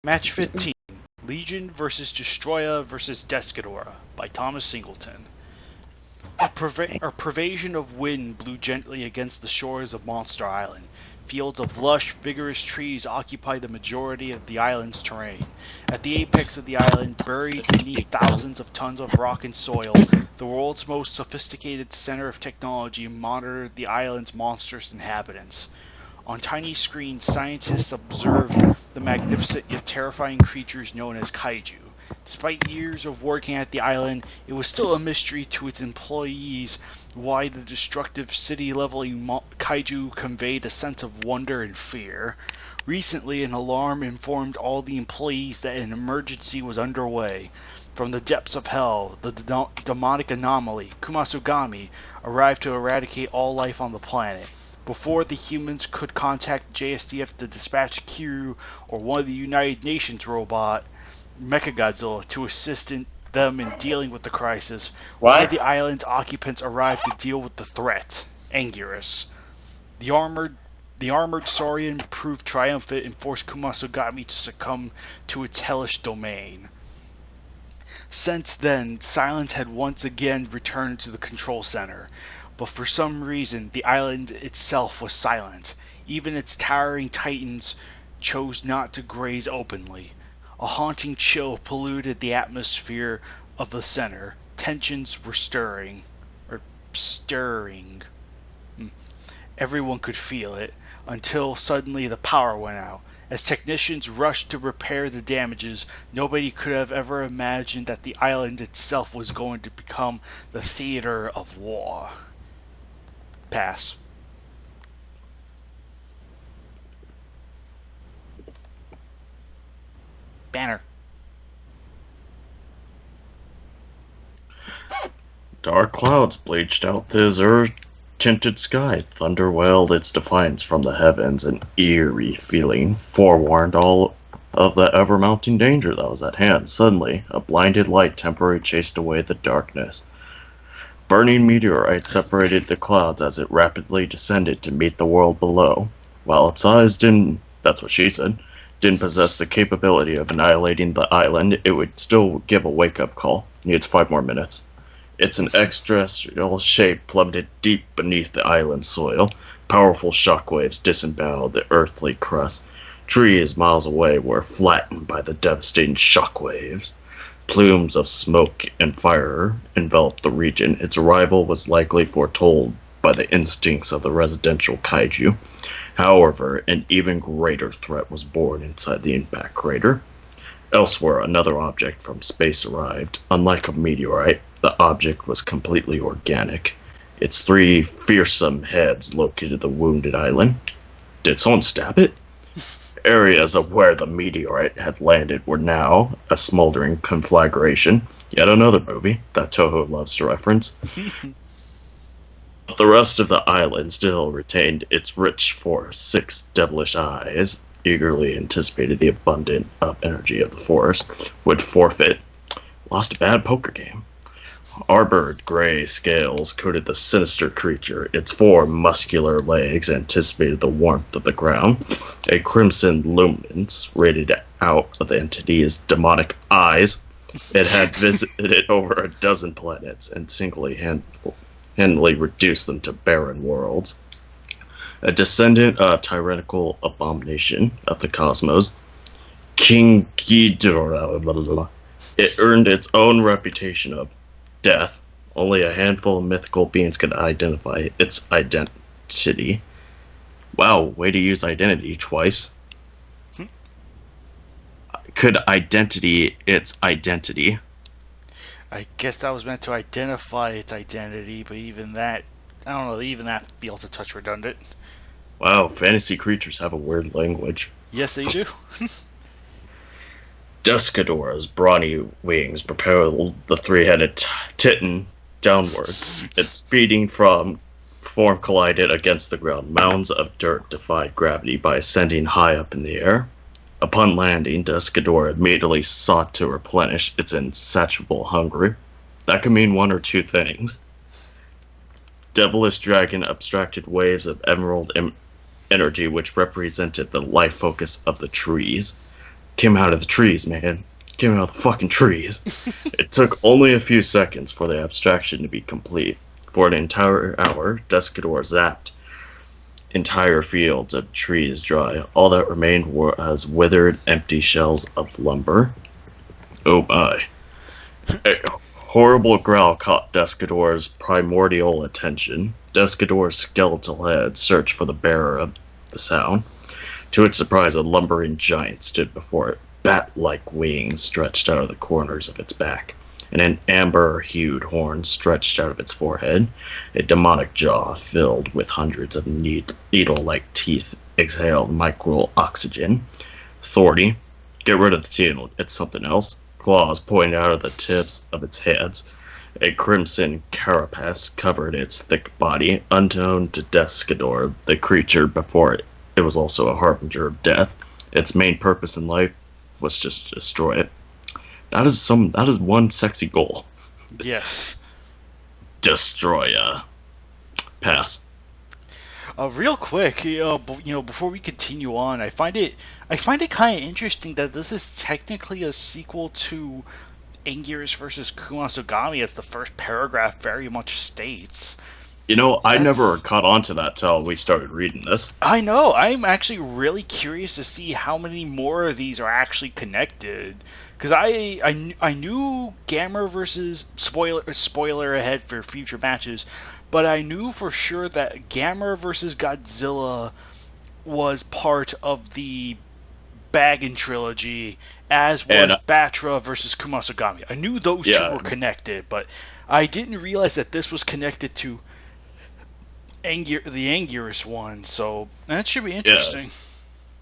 Match 15, Legion vs. Destoroyah vs. Desghidorah by Thomas Singleton. A pervasion of wind blew gently against the shores of Monster Island. Fields of lush, vigorous trees occupy the majority of the island's terrain. At the apex of the island, buried beneath thousands of tons of rock and soil, the world's most sophisticated center of technology monitored the island's monstrous inhabitants. On tiny screens, scientists observed the magnificent yet terrifying creatures known as Kaiju. Despite years of working at the island, it was still a mystery to its employees why the destructive city-leveling Kaiju conveyed a sense of wonder and fear. Recently, an alarm informed all the employees that an emergency was underway. From the depths of hell, the demonic anomaly, Kumasugami, arrived to eradicate all life on the planet. Before the humans could contact JSDF to dispatch Kiryu or one of the United Nations robot, Mechagodzilla, to assist them in dealing with the crisis, one of the island's occupants arrived to deal with the threat, Anguirus. The armored Saurian proved triumphant and forced Kumasugami to succumb to its hellish domain. Since then, silence had once again returned to the control center. But for some reason, the island itself was silent. Even its towering titans chose not to graze openly. A haunting chill polluted the atmosphere of the center. Tensions were stirring. Everyone could feel it, until suddenly the power went out. As technicians rushed to repair the damages, nobody could have ever imagined that the island itself was going to become the theater of war. Pass. Banner. Dark clouds bleached out the azure-tinted sky. Thunder wailed its defiance from the heavens. An eerie feeling forewarned all of the ever-mounting danger that was at hand. Suddenly, a blinded light temporarily chased away the darkness. Burning meteorite separated the clouds as it rapidly descended to meet the world below. While its eyes didn't possess the capability of annihilating the island, it would still give a wake-up call. Needs 5 more minutes. It's an extraterrestrial shape plummeted deep beneath the island's soil. Powerful shockwaves disemboweled the earthly crust. Trees miles away were flattened by the devastating shockwaves. Plumes of smoke and fire enveloped the region. Its arrival was likely foretold by the instincts of the residential kaiju. However, an even greater threat was born inside the impact crater. Elsewhere, another object from space arrived. Unlike a meteorite, the object was completely organic. Its 3 fearsome heads located the wounded island. Did someone stab it? Areas of where the meteorite had landed were now a smoldering conflagration. Yet another movie that Toho loves to reference. But the rest of the island still retained its rich forest. 6 devilish eyes eagerly anticipated the abundance of energy of the forest would forfeit. Lost a bad poker game. Arbored gray scales coated the sinister creature. Its 4 muscular legs anticipated the warmth of the ground. A crimson luminance radiated out of the entity's demonic eyes. It had visited over a dozen planets and handily reduced them to barren worlds. A descendant of tyrannical abomination of the cosmos, King Ghidorah, it earned its own reputation of death. Only a handful of mythical beings could identify its identity. Wow, way to use identity twice. Could identity its identity? I guess that was meant to identify its identity, but even that, I don't know, even that feels a touch redundant. Wow, fantasy creatures have a weird language. Yes, they do. Desghidorah's brawny wings propelled the 3-headed titan downwards. Its speeding form collided against the ground. Mounds of dirt defied gravity by ascending high up in the air. Upon landing, Desghidorah immediately sought to replenish its insatiable hunger. That could mean one or two things. Devilish Dragon abstracted waves of emerald energy which represented the life focus of the trees. Came out of the trees, man. Came out of the fucking trees. It took only a few seconds for the abstraction to be complete. For an entire hour, Desghidorah zapped entire fields of trees dry. All that remained were as withered, empty shells of lumber. Oh my. A horrible growl caught Desghidorah's primordial attention. Desghidorah's skeletal head searched for the bearer of the sound. To its surprise, a lumbering giant stood before it, bat-like wings stretched out of the corners of its back, and an amber-hued horn stretched out of its forehead. A demonic jaw filled with hundreds of needle-like teeth exhaled micro-oxygen. Authority, get rid of the teeth, it's something else. Claws pointed out of the tips of its heads. A crimson carapace covered its thick body. Unknown to Desghidorah, the creature before it, it was also a harbinger of death. Its main purpose in life was just to destroy it. That is one sexy goal. Yes. Destoroyah. Pass. Real quick, before we continue on, I find it kind of interesting that this is technically a sequel to Anguirus versus Kumasugami, as the first paragraph very much states. I never caught on to that till we started reading this. I know. I'm actually really curious to see how many more of these are actually connected. Because I knew Gamera versus spoiler ahead for future matches, but I knew for sure that Gamera versus Godzilla was part of the Bagan trilogy, as was Batra versus Kumasugami. I knew those two were connected, but I didn't realize that this was connected to the Anguirus one, so that should be interesting.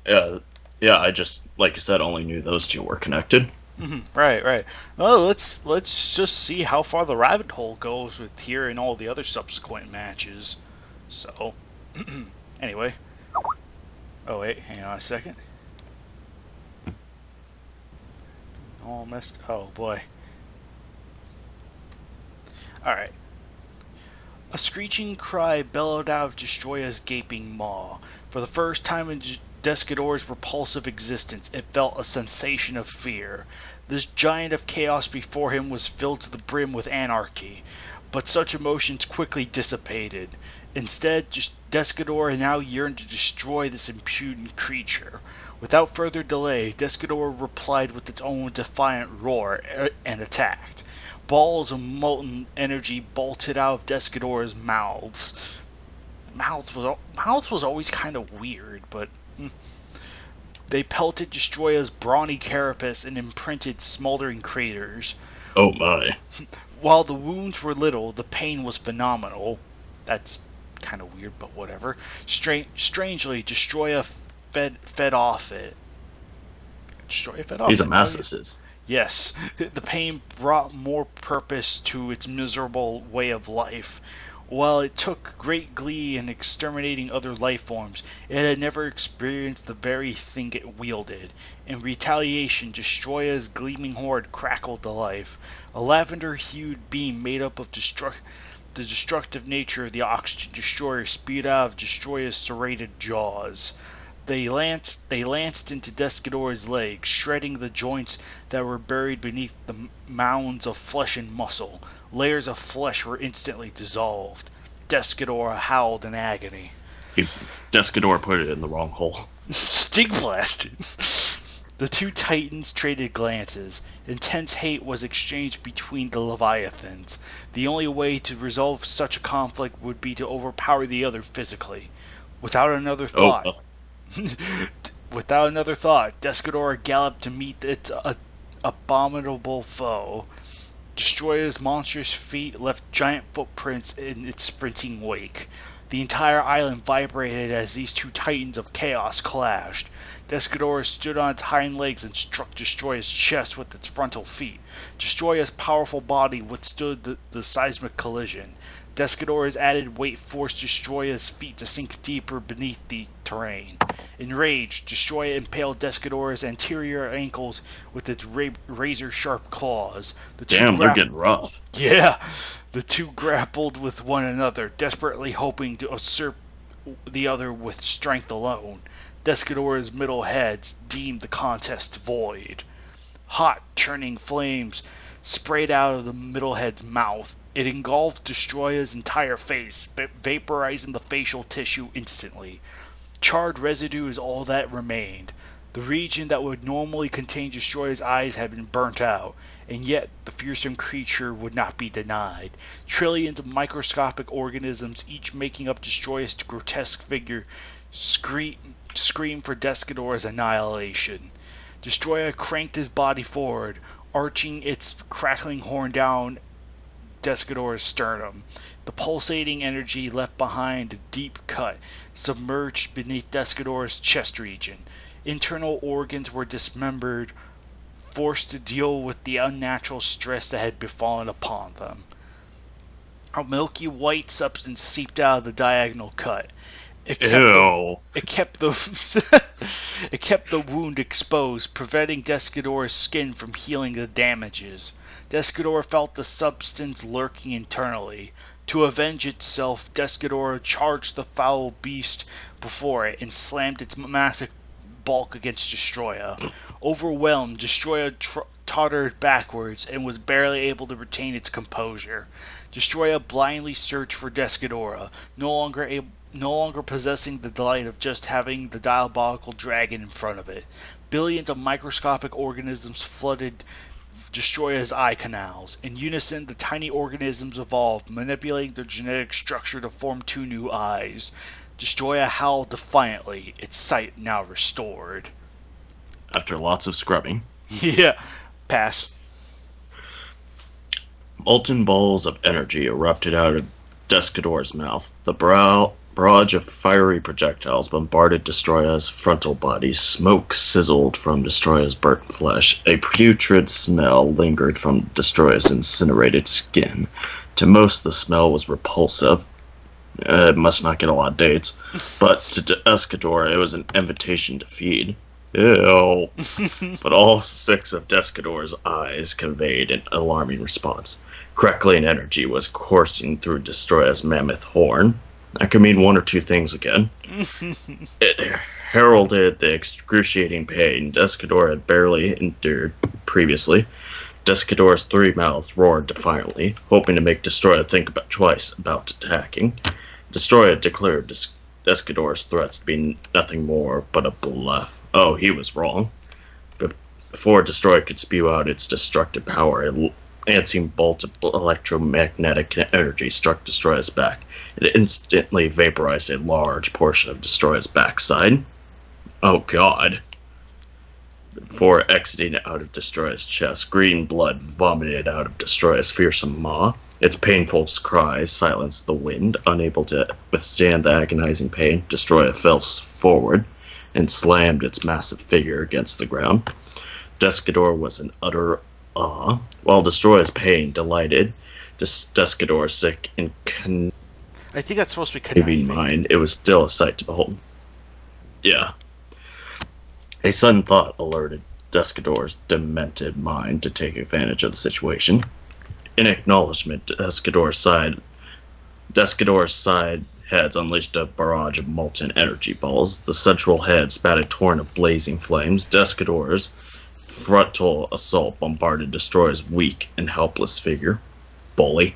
Yeah, I just, like you said, only knew those two were connected. Mm-hmm. Right. Well, let's just see how far the rabbit hole goes with here and all the other subsequent matches. So, anyway. Oh wait, hang on a second. All messed. Oh boy. All right. A screeching cry bellowed out of Destroyah's gaping maw. For the first time in Desghidorah's repulsive existence, it felt a sensation of fear. This giant of chaos before him was filled to the brim with anarchy, but such emotions quickly dissipated. Instead, Desghidorah now yearned to destroy this impudent creature. Without further delay, Desghidorah replied with its own defiant roar and attacked. Balls of molten energy bolted out of Desghidorah's mouths. Mouths was always kind of weird, but they pelted Destroyah's brawny carapace and imprinted smoldering craters. Oh my. While the wounds were little, the pain was phenomenal. That's kind of weird, but whatever. Strangely, Destroyah fed off it. Destroyah fed off He's it. a masochist. Yes, the pain brought more purpose to its miserable way of life. While it took great glee in exterminating other life forms, it had never experienced the very thing it wielded. In retaliation, Destroyah's gleaming horde crackled to life. A lavender-hued beam made up of the destructive nature of the oxygen destroyer spewed out of Destroyah's serrated jaws. They lanced into Desghidorah's legs, shredding the joints that were buried beneath the mounds of flesh and muscle. Layers of flesh were instantly dissolved. Desghidorah howled in agony. Desghidorah put it in the wrong hole. Stig blasted! The two titans traded glances. Intense hate was exchanged between the Leviathans. The only way to resolve such a conflict would be to overpower the other physically. Without another thought, Desghidorah galloped to meet its abominable foe. Destroyah's monstrous feet left giant footprints in its sprinting wake. The entire island vibrated as these two titans of chaos clashed. Desghidorah stood on its hind legs and struck Destroyah's chest with its frontal feet. Destroyah's powerful body withstood the seismic collision. Desghidorah's added weight forced Destroyah's feet to sink deeper beneath the terrain. Enraged, Destroyah impaled Desghidorah's anterior ankles with its razor-sharp claws. Damn, they're getting rough. Yeah, the two grappled with one another, desperately hoping to usurp the other with strength alone. Desghidorah's middle heads deemed the contest void. Hot, churning flames sprayed out of the middle head's mouth. It engulfed Destroyah's entire face, vaporizing the facial tissue instantly. Charred residue is all that remained. The region that would normally contain Destroyah's eyes had been burnt out, and yet the fearsome creature would not be denied. Trillions of microscopic organisms, each making up Destroyah's grotesque figure, scream for Desghidorah's annihilation. Destroyah cranked his body forward, arching its crackling horn down Desghidorah's sternum. The pulsating energy left behind a deep cut, submerged beneath Desghidorah's chest region. Internal organs were dismembered, forced to deal with the unnatural stress that had befallen upon them. A milky white substance seeped out of the diagonal cut. It kept the wound exposed, preventing Desghidorah's skin from healing the damages. Desghidorah felt the substance lurking internally. To avenge itself, Desghidorah charged the foul beast before it and slammed its massive bulk against Destroyah. Overwhelmed, Destroyah tottered backwards and was barely able to retain its composure. Destroyah blindly searched for Desghidorah, no longer possessing the delight of just having the diabolical dragon in front of it. Billions of microscopic organisms flooded Destroyah's eye canals. In unison, the tiny organisms evolved, manipulating their genetic structure to form two new eyes. Destroyah howled defiantly, its sight now restored. After lots of scrubbing. Yeah, pass. Molten balls of energy erupted out of Desghidorah's mouth. The barrage of fiery projectiles bombarded Destroyah's frontal body. Smoke sizzled from Destroyah's burnt flesh. A putrid smell lingered from Destroyah's incinerated skin. To most, the smell was repulsive. It must not get a lot of dates. But to Desghidorah, it was an invitation to feed. Ew. But all 6 of Desghidorah's eyes conveyed an alarming response. Crackling energy was coursing through Destroyah's mammoth horn. That could mean one or two things again. It heralded the excruciating pain Desghidorah had barely endured previously. Desghidorah's 3 mouths roared defiantly, hoping to make Destroyah think twice about attacking. Destroyah declared Desghidorah's threats to be nothing more but a bluff. Oh, he was wrong. Before Destroyah could spew out its destructive power, a lancing bolt of electromagnetic energy struck Destroyah's back. It instantly vaporized a large portion of Destroyah's backside. Oh god. Before exiting out of Destroyah's chest, green blood vomited out of Destroyah's fearsome maw. Its painful cries silenced the wind. Unable to withstand the agonizing pain, Destroyah fell forward and slammed its massive figure against the ground. Desghidorah was in utter awe. While Destroyah's pain delighted Desghidorah's sick and I think that's supposed to be conniving mind, it was still a sight to behold. Yeah. A sudden thought alerted Desghidorah's demented mind to take advantage of the situation. In acknowledgement, Desghidorah's side heads unleashed a barrage of molten energy balls. The central head spat a torrent of blazing flames. Desghidorah's frontal assault bombarded Destroyah's weak and helpless figure. Bully.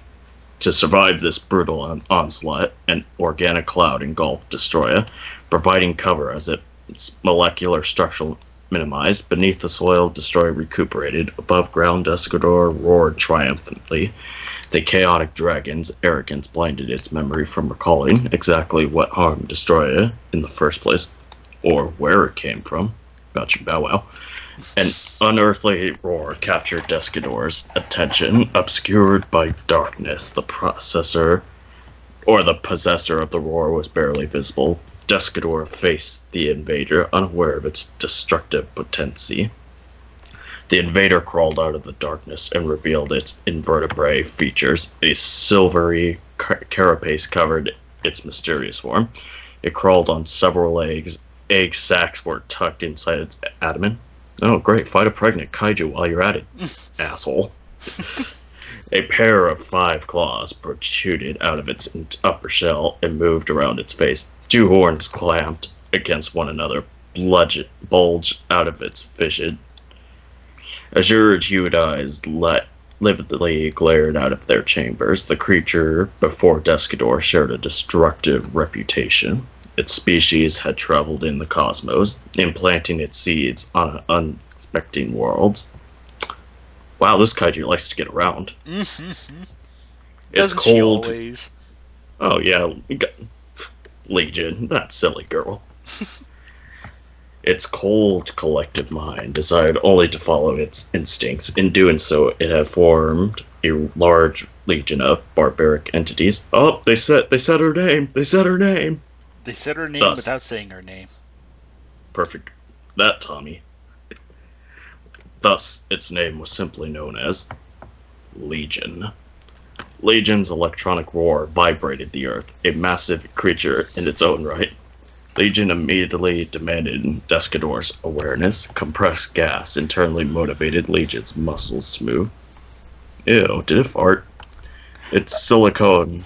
To survive this brutal onslaught, an organic cloud engulfed Destroyah, providing cover as its molecular structure minimized. Beneath the soil, Destroyah recuperated. Above ground, Desghidorah roared triumphantly. The chaotic dragon's arrogance blinded its memory from recalling exactly what harmed Destroyah in the first place, or where it came from. About you, bow wow. An unearthly roar captured Desghidorah's attention, obscured by darkness. The possessor of the roar was barely visible. Desghidorah faced the invader, unaware of its destructive potency. The invader crawled out of the darkness and revealed its invertebrate features. A silvery carapace covered its mysterious form. It crawled on several legs. Egg sacs were tucked inside its abdomen. Oh, great. Fight a pregnant kaiju while you're at it, asshole. A pair of 5 claws protruded out of its upper shell and moved around its face. 2 horns clamped against one another, bulged out of its vision. Azure-hued eyes lividly glared out of their chambers. The creature before Desghidorah shared a destructive reputation. Its species had traveled in the cosmos, implanting its seeds on unsuspecting worlds. Wow, this kaiju likes to get around. Mm-hmm. It's Doesn't she cold. always? Oh yeah, Legion, that silly girl. Its cold collective mind desired only to follow its instincts. In doing so, it had formed a large legion of barbaric entities. Oh, they said her name. They said her name. They said her name Thus. without saying her name. Perfect. That, Tommy. Thus, its name was simply known as Legion. Legion's electronic roar vibrated the earth, a massive creature in its own right. Legion immediately demanded Desghidorah's awareness. Compressed gas internally motivated Legion's muscles to move. Ew, did it fart? Its silicone...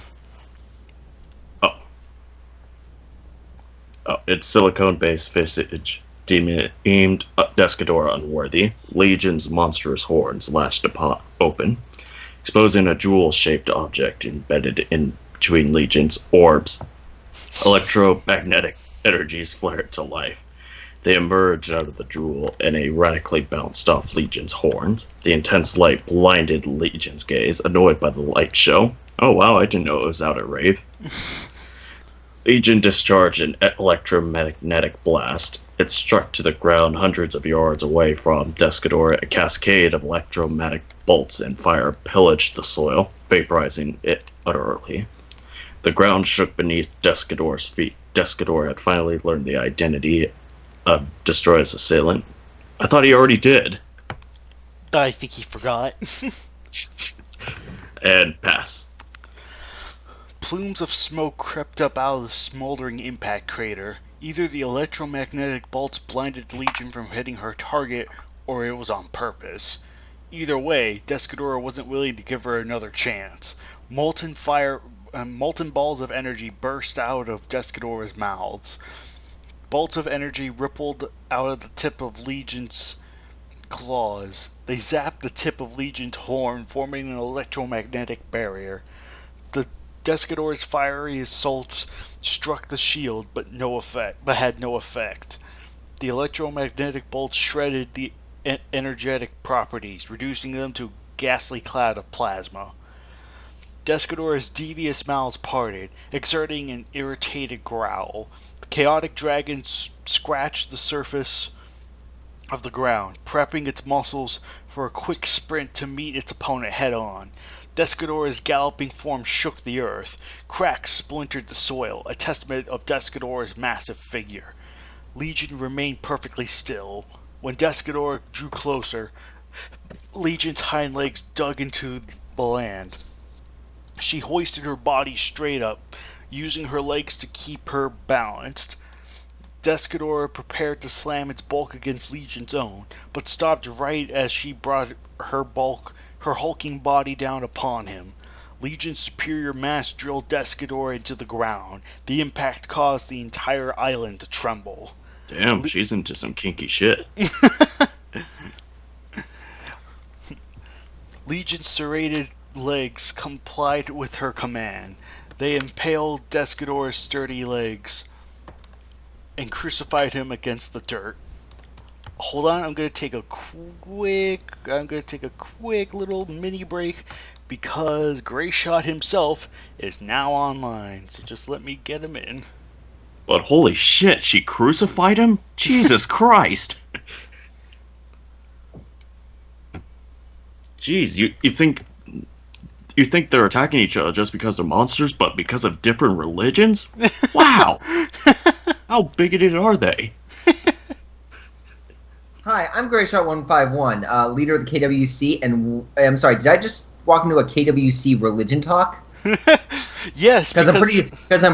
its silicone-based visage deemed Desghidorah unworthy. Legion's monstrous horns lashed open, exposing a jewel-shaped object embedded in between Legion's orbs. Electromagnetic energies flared to life. They emerged out of the jewel and erratically bounced off Legion's horns. The intense light blinded Legion's gaze, annoyed by the light show. Oh wow, I didn't know it was out at rave. Legion discharged an electromagnetic blast. It struck to the ground hundreds of yards away from Desghidorah. A cascade of electromagnetic bolts and fire pillaged the soil, vaporizing it utterly. The ground shook beneath Desghidorah's feet. Desghidorah had finally learned the identity of Destroyah's assailant. I thought he already did. I think he forgot. And pass. Plumes of smoke crept up out of the smoldering impact crater. Either the electromagnetic bolts blinded Legion from hitting her target, or it was on purpose. Either way, Desghidorah wasn't willing to give her another chance. Molten balls of energy burst out of Desghidorah's mouths. Bolts of energy rippled out of the tip of Legion's claws. They zapped the tip of Legion's horn, forming an electromagnetic barrier. The Desghidorah's fiery assaults struck the shield, but had no effect. The electromagnetic bolts shredded the energetic properties, reducing them to a ghastly cloud of plasma. Desghidorah's devious mouths parted, exerting an irritated growl. The chaotic dragon scratched the surface of the ground, prepping its muscles for a quick sprint to meet its opponent head-on. Desghidorah's galloping form shook the earth. Cracks splintered the soil, a testament of Desghidorah's massive figure. Legion remained perfectly still. When Desghidorah drew closer, Legion's hind legs dug into the land. She hoisted her body straight up, using her legs to keep her balanced. Desghidorah prepared to slam its bulk against Legion's own, but stopped right as she brought her hulking body down upon him. Legion's superior mass drilled Desghidorah into the ground. The impact caused the entire island to tremble. Damn, she's into some kinky shit. Legion's serrated legs complied with her command. They impaled Desghidorah's sturdy legs and crucified him against the dirt. Hold on, I'm gonna take a quick little mini break because Greyshot himself is now online. So just let me get him in. But holy shit, she crucified him? Jesus Christ! Jeez, you think they're attacking each other just because they're monsters, but because of different religions? Wow! How bigoted are they? Hi, I'm Greyshot151, leader of the KWC, and I'm sorry, did I just walk into a KWC religion talk? Yes, because I'm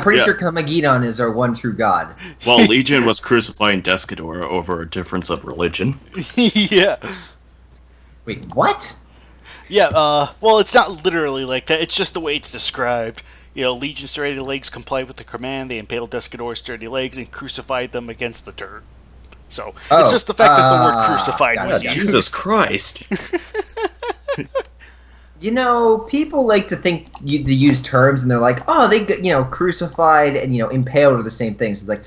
pretty Yeah. sure Kamagidon is our one true god. Well, Legion was crucifying Desghidorah over a difference of religion. Yeah. Wait, what? Yeah, well, it's not literally like that. It's just the way it's described. You know, Legion's sturdy legs complied with the command. They impaled Desghidorah's sturdy legs and crucified them against the dirt. So it's just the fact that the word crucified gotcha. was used. Jesus Christ. You know, people like to think to use terms, and they're like, oh, they crucified and impaled are the same things. It's like,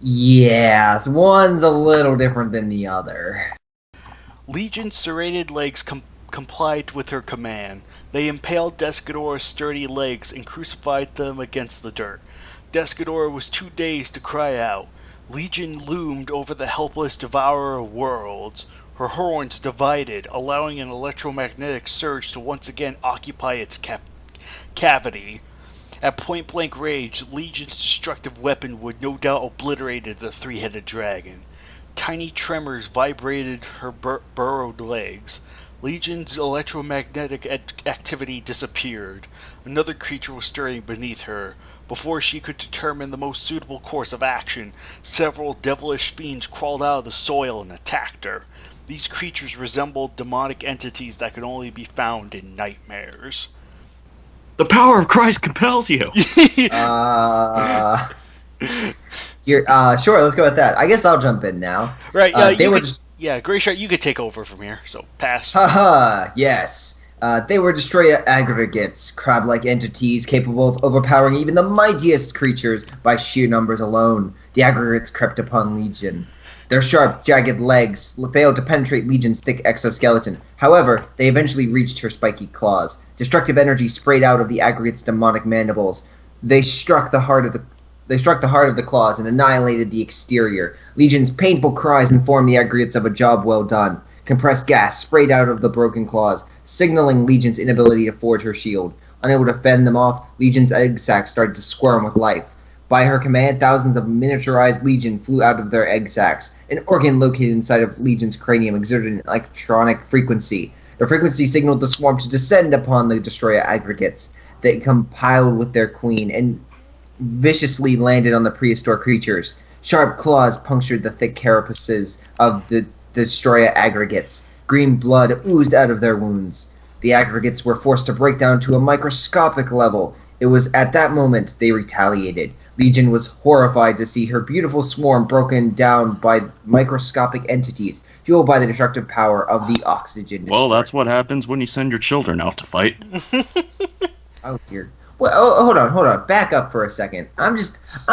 yeah, one's a little different than the other. Legion's serrated legs complied with her command. They impaled Desghidorah's sturdy legs and crucified them against the dirt. Desghidorah was too dazed to cry out. Legion loomed over the helpless devourer of worlds. Her horns divided, allowing an electromagnetic surge to once again occupy its cavity. At point-blank range, Legion's destructive weapon would no doubt obliterate the three-headed dragon. Tiny tremors vibrated her burrowed legs. Legion's electromagnetic activity disappeared. Another creature was stirring beneath her. Before she could determine the most suitable course of action, several devilish fiends crawled out of the soil and attacked her. These creatures resembled demonic entities that could only be found in nightmares. The power of Christ compels you! Sure, let's go with that. I guess I'll jump in now. Right, Greyshot, you could take over from here, so pass. Haha, yes. They were Destroyer aggregates, crab-like entities capable of overpowering even the mightiest creatures by sheer numbers alone. The aggregates crept upon Legion. Their sharp, jagged legs failed to penetrate Legion's thick exoskeleton. However, they eventually reached her spiky claws. Destructive energy sprayed out of the aggregate's demonic mandibles. They struck the heart of the claws and annihilated the exterior. Legion's painful cries informed the aggregates of a job well done. Compressed gas sprayed out of the broken claws, signaling Legion's inability to forge her shield. Unable to fend them off, Legion's egg sacs started to squirm with life. By her command, thousands of miniaturized Legion flew out of their egg sacs. An organ located inside of Legion's cranium exerted an electronic frequency. The frequency signaled the swarm to descend upon the Destroyer aggregates. They compiled with their queen and viciously landed on the prehistoric creatures. Sharp claws punctured the thick carapaces of the Destroyer aggregates. Green blood oozed out of their wounds. The aggregates were forced to break down to a microscopic level. It was at that moment they retaliated. Legion was horrified to see her beautiful swarm broken down by microscopic entities, fueled by the destructive power of the oxygen destroyer. Well, that's what happens when you send your children out to fight. Oh dear. Well, hold on. Back up for a second. I'm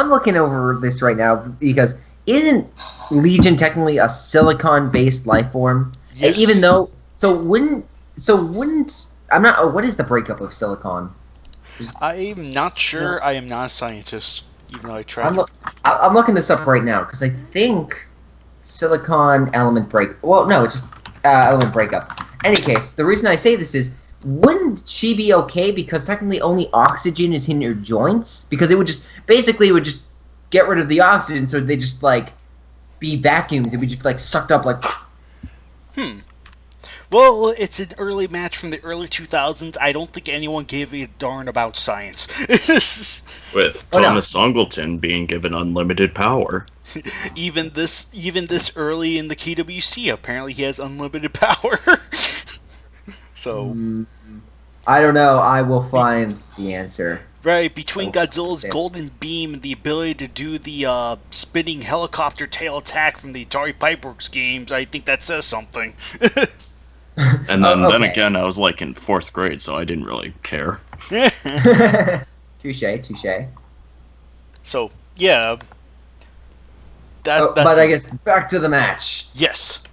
looking over this right now because isn't Legion technically a silicon-based life form? Yes. And even though, wouldn't I'm not. What is the breakup of silicon? I'm not sure. I am not a scientist, even though I tried. I'm looking this up right now because I think silicon element break. Well, no, it's just element breakup. Any case, the reason I say this is, wouldn't she be okay because technically only oxygen is in her joints? Because it would just get rid of the oxygen, so they just like be vacuums. It would just like sucked up like. Well, it's an early match from the early 2000s. I don't think anyone gave a darn about science. With Thomas Singleton being given unlimited power. Even this early in the KWC, apparently he has unlimited power. So I don't know. I will find the answer. Right, between Godzilla's golden beam and the ability to do the spinning helicopter tail attack from the Atari Pipeworks games, I think that says something. And then again, I was like in 4th grade, so I didn't really care. Touche. So, yeah. But I guess back to the match. Yes.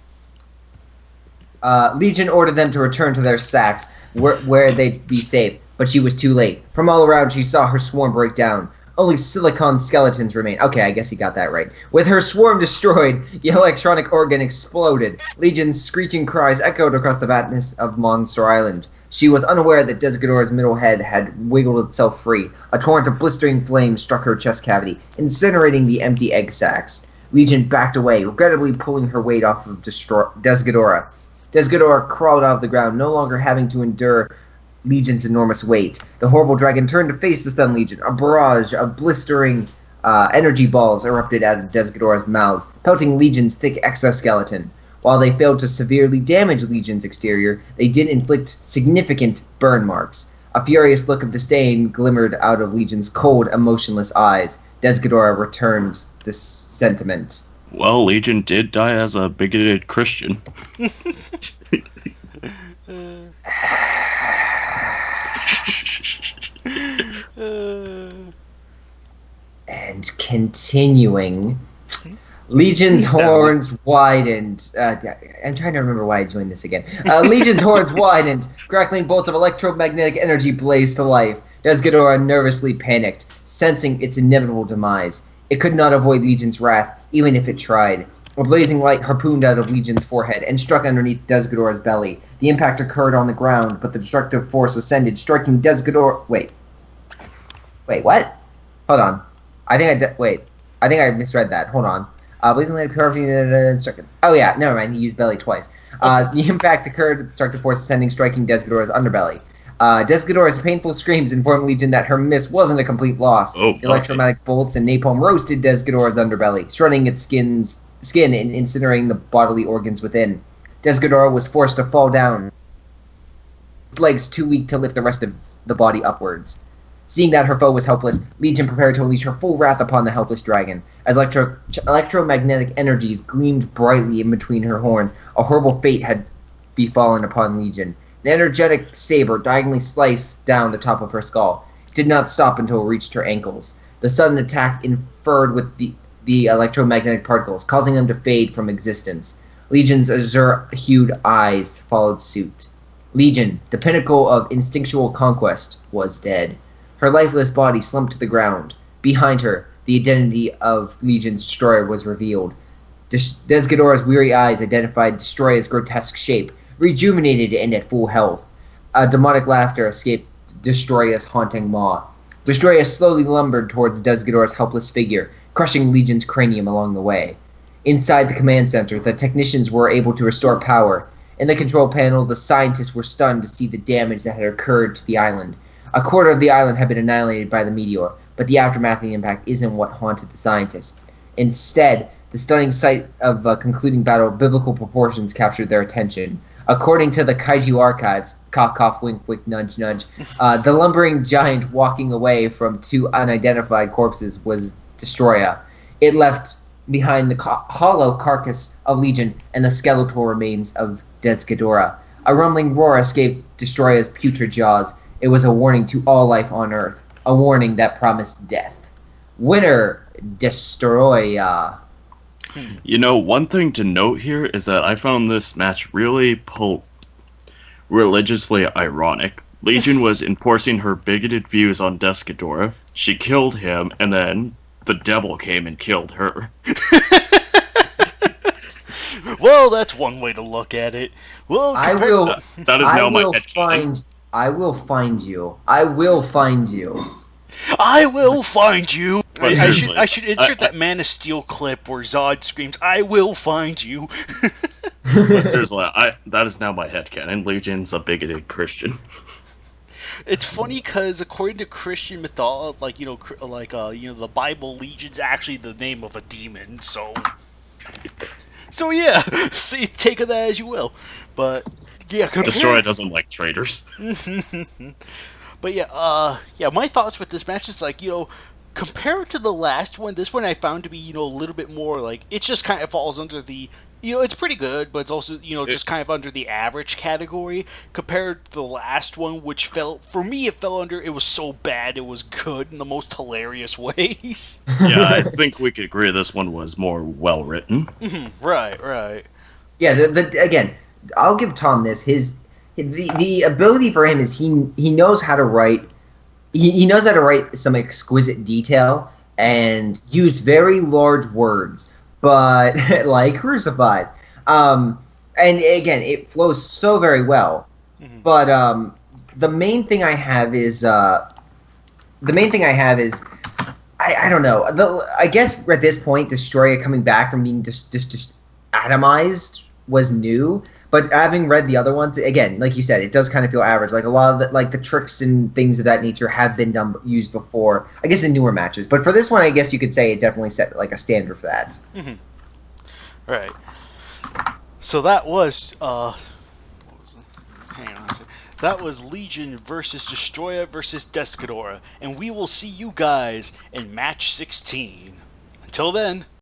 Legion ordered them to return to their sacks, where they'd be safe, but she was too late. From all around, she saw her swarm break down. Only silicon skeletons remain. Okay, I guess he got that right. With her swarm destroyed, the electronic organ exploded. Legion's screeching cries echoed across the vastness of Monster Island. She was unaware that Desghidorah's middle head had wiggled itself free. A torrent of blistering flames struck her chest cavity, incinerating the empty egg sacs. Legion backed away, regrettably pulling her weight off of Desghidorah. Desghidorah crawled out of the ground, no longer having to endure Legion's enormous weight. The horrible dragon turned to face the stunned Legion. A barrage of blistering energy balls erupted out of Desghidorah's mouth, pelting Legion's thick exoskeleton. While they failed to severely damage Legion's exterior, they did inflict significant burn marks. A furious look of disdain glimmered out of Legion's cold, emotionless eyes. Desghidorah returned this sentiment. Well, Legion did die as a bigoted Christian. And continuing, Legion's horns widened. I'm trying to remember why I joined this again. Legion's horns widened. Crackling bolts of electromagnetic energy blazed to life. Desghidorah nervously panicked, sensing its inevitable demise. It could not avoid Legion's wrath, even if it tried. A blazing light harpooned out of Legion's forehead and struck underneath Desghidorah's belly. The impact occurred on the ground, but the destructive force ascended, striking Desghidorah... Wait, what? Hold on. I think I misread that. Hold on. Blazing light struck... Oh yeah, never mind. He used belly twice. The impact occurred, the destructive force ascending, striking Desghidorah's underbelly. Desghidorah's painful screams informed Legion that her miss wasn't a complete loss. The electromagnetic bolts and napalm roasted Desghidorah's underbelly, shredding its skin and incinerating the bodily organs within. Desghidorah was forced to fall down, with legs too weak to lift the rest of the body upwards. Seeing that her foe was helpless, Legion prepared to unleash her full wrath upon the helpless dragon. As electromagnetic energies gleamed brightly in between her horns, a horrible fate had befallen upon Legion. The energetic saber diagonally sliced down the top of her skull. It did not stop until it reached her ankles. The sudden attack interfered with the electromagnetic particles, causing them to fade from existence. Legion's azure-hued eyes followed suit. Legion, the pinnacle of instinctual conquest, was dead. Her lifeless body slumped to the ground. Behind her, the identity of Legion's destroyer was revealed. Desghidorah's weary eyes identified Destroyer's grotesque shape, rejuvenated and at full health. A demonic laughter escaped Destroyer's haunting maw. Destroyer slowly lumbered towards Desghidorah's helpless figure, crushing Legion's cranium along the way. Inside the command center, the technicians were able to restore power. In the control panel, the scientists were stunned to see the damage that had occurred to the island. A quarter of the island had been annihilated by the meteor, but the aftermath of the impact isn't what haunted the scientists. Instead, the stunning sight of a concluding battle of biblical proportions captured their attention. According to the Kaiju archives, cough cough wink wink nudge nudge, the lumbering giant walking away from two unidentified corpses was Destoroyah. It left behind the hollow carcass of Legion and the skeletal remains of Desghidorah. A rumbling roar escaped Destoroyah's putrid jaws. It was a warning to all life on Earth, a warning that promised death. Winner, Destoroyah. You know, one thing to note here is that I found this match really religiously ironic. Legion was enforcing her bigoted views on Desghidorah. She killed him, and then the devil came and killed her. Well, that's one way to look at it. Well, I will. That is now my headcanon. I will find you. I will find you. I will find you. But I should insert that Man of Steel clip where Zod screams, "I will find you." But seriously, that is now my headcanon. Legion's a bigoted Christian. It's funny because according to Christian mythology, the Bible, Legion's actually the name of a demon. So yeah, see, take of that as you will. But yeah, Destroyer doesn't like traitors. But yeah, my thoughts with this match is compared to the last one, this one I found to be, a little bit more it just kind of falls under the, it's pretty good, but it's also, just kind of under the average category compared to the last one, which for me, it fell under, it was so bad, it was good in the most hilarious ways. Yeah, I think we could agree this one was more well written. Right. Yeah, again, I'll give Tom this. The ability for him is he knows how to write. He knows how to write some exquisite detail and use very large words, but like crucified. And again, it flows so very well. Mm-hmm. But the main thing I have is I don't know. I guess at this point, Destroyer coming back from being just atomized was new. But having read the other ones, again, like you said, it does kind of feel average. Like a lot of the tricks and things of that nature have been used before, I guess in newer matches. But for this one, I guess you could say it definitely set a standard for that. Mm-hmm. Right. So that was that was Legion versus Destroyer versus Desghidorah, and we will see you guys in match 16. Until then.